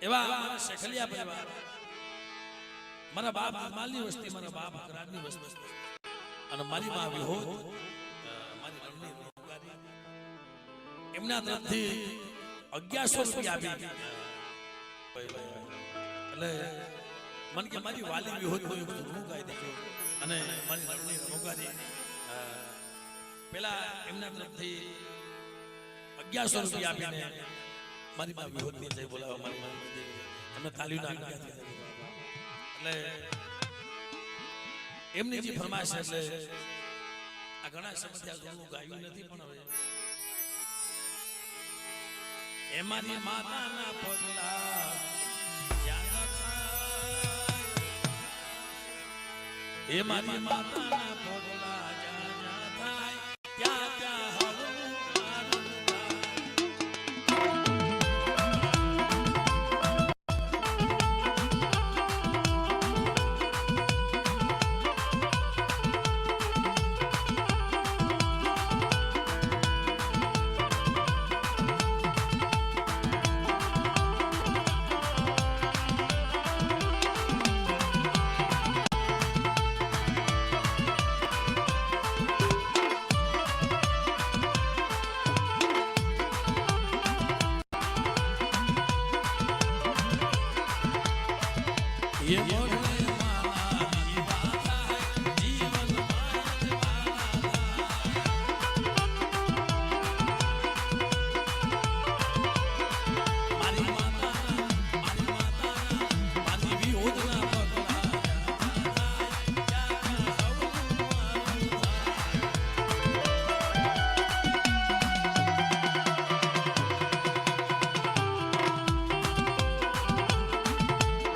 એવા શેખલિયા પરિવાર મારા બાપ માલની વસ્તી મારા બાપ અકરારની વસ્તી અને મારી માં વિહોદ મારી મમ્મી રોકારી એમના તરફથી 1100 રૂપિયા આપી એટલે મન કે મારી વાલી વિહોદ કોઈ હું ગાઈ દેજો અને મારી મમ્મી રોકારી પેલા એમના તરફથી 1100 રૂપિયા આપીને મારી માં વિહોદ ની જય બોલાવવા મારી મમ્મી અમે તાલીઓ ના એટલે એમની જે ફરમાઈશ એટલે આ ઘણા સમસ્યા હું ગાયું નથી પણ હવે એમાંની માતાના પગલા એમાંની માતાના પગલા જ્યાં થાય ત્યાં ત્યાં ये